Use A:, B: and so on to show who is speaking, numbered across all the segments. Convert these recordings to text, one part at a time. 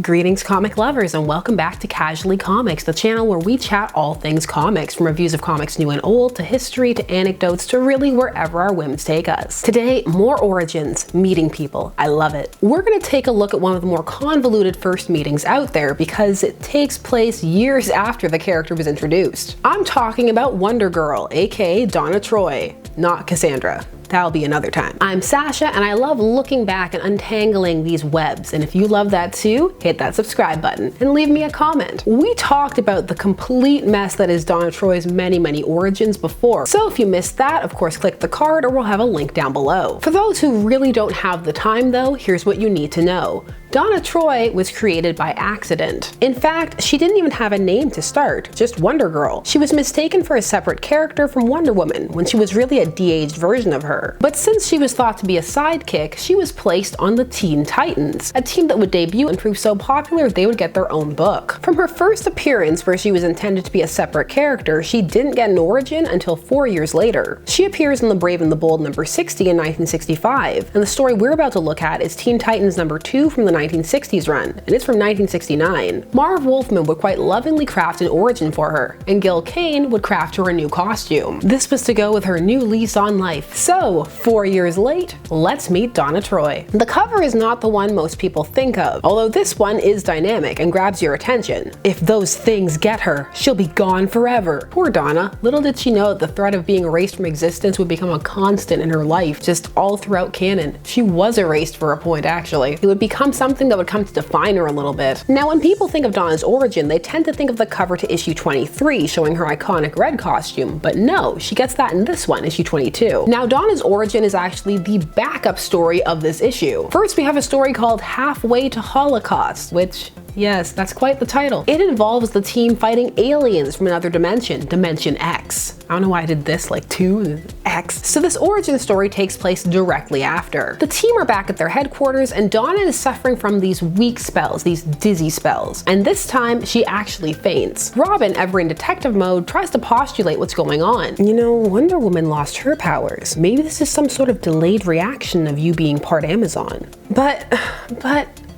A: Greetings comic lovers and welcome back to Casually Comics, the channel where we chat all things comics, from reviews of comics new and old, to history, to anecdotes, to really wherever our whims take us. Today, more origins, meeting people. I love it. We're going to take a look at one of the more convoluted first meetings out there because it takes place years after the character was introduced. I'm talking about Wonder Girl, aka Donna Troy, not Cassandra. That'll be another time. I'm Sasha and I love looking back and untangling these webs, and if you love that too, hit that subscribe button and leave me a comment. We talked about the complete mess that is Donna Troy's many origins before, so if you missed that, of course click the card or we'll have a link down below. For those who really don't have the time though, here's what you need to know. Donna Troy was created by accident. In fact, she didn't even have a name to start, just Wonder Girl. She was mistaken for a separate character from Wonder Woman when she was really a de-aged version of her. But since she was thought to be a sidekick, she was placed on the Teen Titans, a team that would debut and prove so popular they would get their own book. From her first appearance, where she was intended to be a separate character, she didn't get an origin until 4 years later. She appears in The Brave and the Bold number 60 in 1965, and the story we're about to look at is Teen Titans number 2 from the 1960s run, and it's from 1969. Marv Wolfman would quite lovingly craft an origin for her, and Gil Kane would craft her a new costume. This was to go with her new lease on life. So, 4 years late, let's meet Donna Troy. The cover is not the one most people think of, although this one is dynamic and grabs your attention. If those things get her, she'll be gone forever. Poor Donna. Little did she know that the threat of being erased from existence would become a constant in her life, just all throughout canon. She was erased for a point, actually. It would become something that would come to define her a little bit. Now, when people think of Donna's origin, they tend to think of the cover to issue 23, showing her iconic red costume, but no, she gets that in this one, issue 22. Now, Donna's origin is actually the backup story of this issue. First, we have a story called Halfway to Holocaust, which, yes, that's quite the title. It involves the team fighting aliens from another dimension, Dimension X. I don't know why I did this, like 2, X. So this origin story takes place directly after. The team are back at their headquarters and Donna is suffering from these weak spells, these dizzy spells. And this time, she actually faints. Robin, ever in detective mode, tries to postulate what's going on. You know, Wonder Woman lost her powers. Maybe this is some sort of delayed reaction of you being part Amazon. But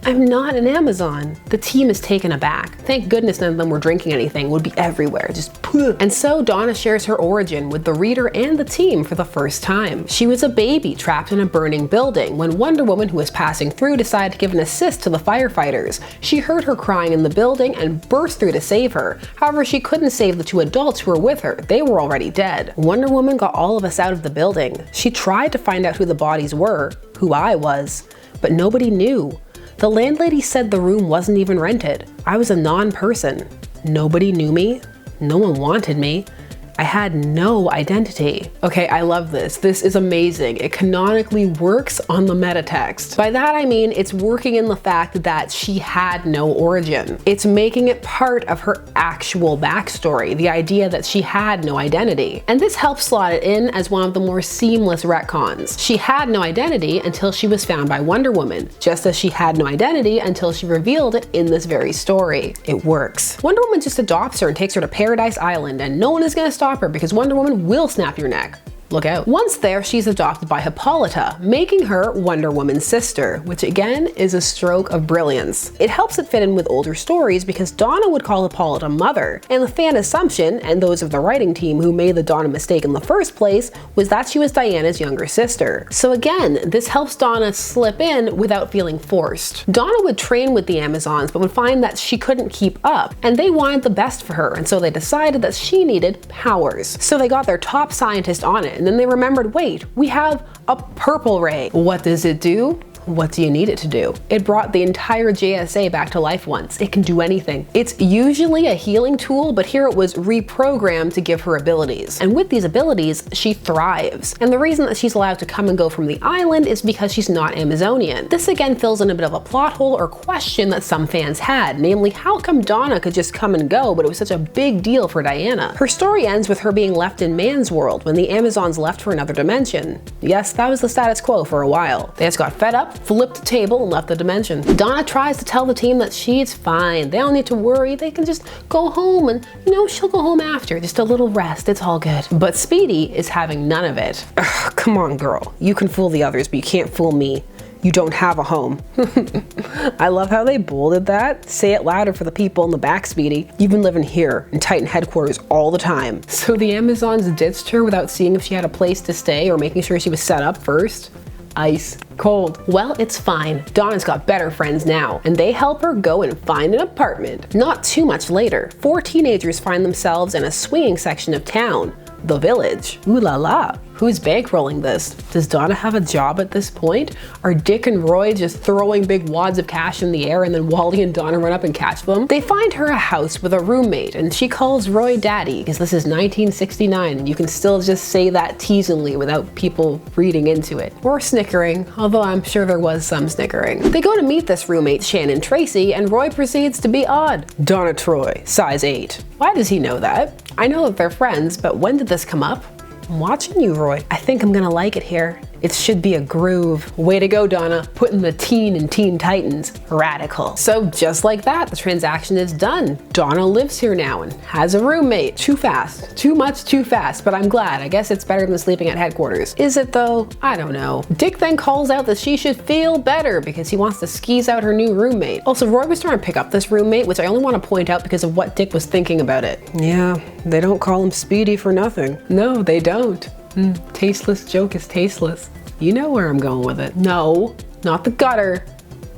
A: I'm not an Amazon. The team is taken aback. Thank goodness none of them were drinking anything. It would be everywhere, just poof. And so Donna shares her origin with the reader and the team for the first time. She was a baby trapped in a burning building when Wonder Woman, who was passing through, decided to give an assist to the firefighters. She heard her crying in the building and burst through to save her. However, she couldn't save the 2 adults who were with her. They were already dead. Wonder Woman got all of us out of the building. She tried to find out who the bodies were, who I was, but nobody knew. The landlady said the room wasn't even rented. I was a non-person. Nobody knew me. No one wanted me. I had no identity. Okay, I love this. This is amazing. It canonically works on the meta text. By that I mean it's working in the fact that she had no origin. It's making it part of her actual backstory, the idea that she had no identity. And this helps slot it in as one of the more seamless retcons. She had no identity until she was found by Wonder Woman, just as she had no identity until she revealed it in this very story. It works. Wonder Woman just adopts her and takes her to Paradise Island, and no one is gonna stop her because Wonder Woman will snap your neck. Look out. Once there, she's adopted by Hippolyta, making her Wonder Woman's sister, which again is a stroke of brilliance. It helps it fit in with older stories because Donna would call Hippolyta mother, and the fan assumption, and those of the writing team who made the Donna mistake in the first place, was that she was Diana's younger sister. So again, this helps Donna slip in without feeling forced. Donna would train with the Amazons but would find that she couldn't keep up, and they wanted the best for her, and so they decided that she needed powers. So they got their top scientist on it, and then they remembered, wait, we have a purple ray. What does it do? What do you need it to do? It brought the entire JSA back to life once. It can do anything. It's usually a healing tool, but here it was reprogrammed to give her abilities. And with these abilities, she thrives. And the reason that she's allowed to come and go from the island is because she's not Amazonian. This again fills in a bit of a plot hole or question that some fans had, namely how come Donna could just come and go, but it was such a big deal for Diana? Her story ends with her being left in man's world when the Amazons left for another dimension. Yes, that was the status quo for a while. They just got fed up, flipped the table, and left the dimension. Donna tries to tell the team that she's fine. They don't need to worry. They can just go home and, you know, she'll go home after. Just a little rest. It's all good. But Speedy is having none of it. Ugh, come on, girl. You can fool the others, but you can't fool me. you don't have a home. I love how they bolded that. Say it louder for the people in the back, Speedy. You've been living here in Titan headquarters all the time. So the Amazons ditched her without seeing if she had a place to stay or making sure she was set up first? Ice cold. Well, it's fine. Donna's got better friends now, and they help her go and find an apartment. Not too much later, 4 teenagers find themselves in a swinging section of town. The Village. Ooh la la. Who's bankrolling this? Does Donna have a job at this point? Are Dick and Roy just throwing big wads of cash in the air and then Wally and Donna run up and catch them? They find her a house with a roommate and she calls Roy Daddy because this is 1969 and you can still just say that teasingly without people reading into it. Or snickering, although I'm sure there was some snickering. They go to meet this roommate, Shannon Tracy, and Roy proceeds to be odd. Donna Troy, size 8. Why does he know that? I know that they're friends, but when did this come up? I'm watching you, Roy. I think I'm gonna like it here. It should be a groove. Way to go, Donna. Putting the teen in Teen Titans. Radical. So just like that, the transaction is done. Donna lives here now and has a roommate. Too fast. Too much too fast, but I'm glad. I guess it's better than sleeping at headquarters. Is it though? I don't know. Dick then calls out that she should feel better because he wants to skeeze out her new roommate. Also, Roy was trying to pick up this roommate, which I only want to point out because of what Dick was thinking about it. Yeah, they don't call him Speedy for nothing. No, they don't. Tasteless joke is tasteless. You know where I'm going with it. No, not the gutter.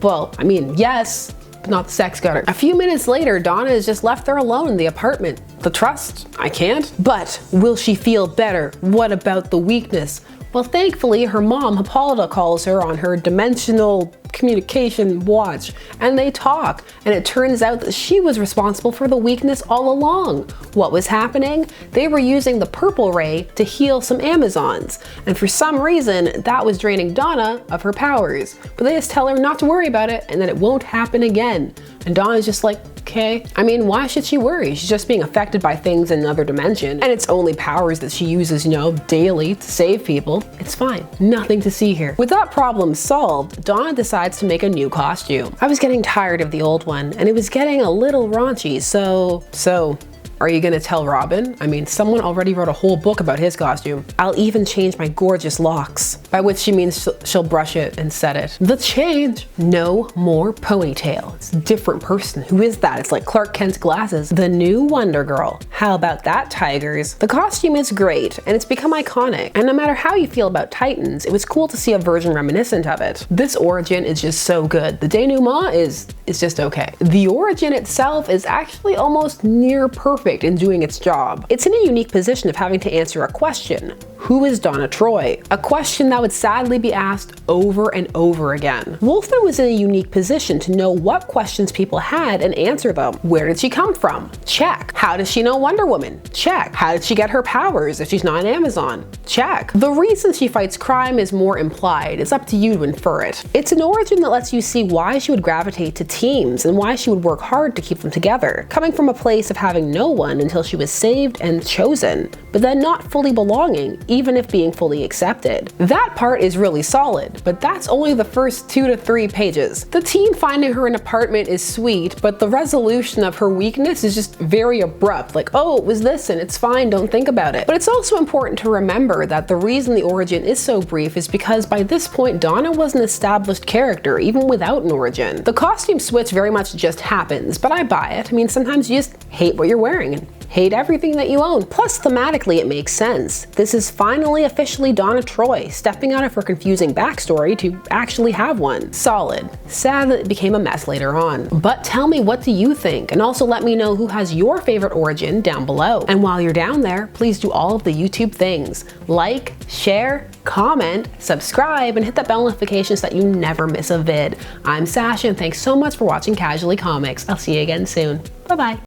A: Well, I mean, yes, but not the sex gutter. A few minutes later, Donna is just left there alone in the apartment. The trust? I can't. But will she feel better? What about the weakness? Well, thankfully, her mom, Hippolyta, calls her on her dimensional communication watch, and they talk, and it turns out that she was responsible for the weakness all along. What was happening? They were using the purple ray to heal some Amazons, and for some reason, that was draining Donna of her powers. But they just tell her not to worry about it, and that it won't happen again. And Donna's just like, okay. I mean, why should she worry? She's just being affected by things in another dimension, and it's only powers that she uses, you know, daily to save people. It's fine. Nothing to see here. With that problem solved, Donna decides to make a new costume. I was getting tired of the old one, and it was getting a little raunchy, so are you gonna tell Robin? I mean, someone already wrote a whole book about his costume. I'll even change my gorgeous locks. By which she means she'll brush it and set it. The change. No more ponytail. It's a different person. Who is that? It's like Clark Kent's glasses. The new Wonder Girl. How about that, Tigers? The costume is great, and it's become iconic. And no matter how you feel about Titans, it was cool to see a version reminiscent of it. This origin is just so good. The denouement is just okay. The origin itself is actually almost near perfect in doing its job. It's in a unique position of having to answer a question. Who is Donna Troy? A question that would sadly be asked over and over again. Wolfman was in a unique position to know what questions people had and answer them. Where did she come from? Check. How does she know Wonder Woman? Check. How did she get her powers if she's not an Amazon? Check. The reason she fights crime is more implied. It's up to you to infer it. It's an origin that lets you see why she would gravitate to teams and why she would work hard to keep them together, coming from a place of having no one until she was saved and chosen, but then not fully belonging, even if being fully accepted. That part is really solid, but that's only the first 2 to 3 pages. The teen finding her an apartment is sweet, but the resolution of her weakness is just very abrupt, like, oh, it was this and it's fine, don't think about it. But it's also important to remember that the reason the origin is so brief is because by this point, Donna was an established character, even without an origin. The costume switch very much just happens, but I buy it. I mean, sometimes you just hate what you're wearing and hate everything that you own. Plus, thematically, it makes sense. This is finally officially Donna Troy, stepping out of her confusing backstory to actually have one. Solid. Sad that it became a mess later on. But tell me, what do you think? And also let me know who has your favorite origin down below. And while you're down there, please do all of the YouTube things. Like, share, comment, subscribe, and hit that bell notification so that you never miss a vid. I'm Sasha, and thanks so much for watching Casually Comics. I'll see you again soon. Bye-bye.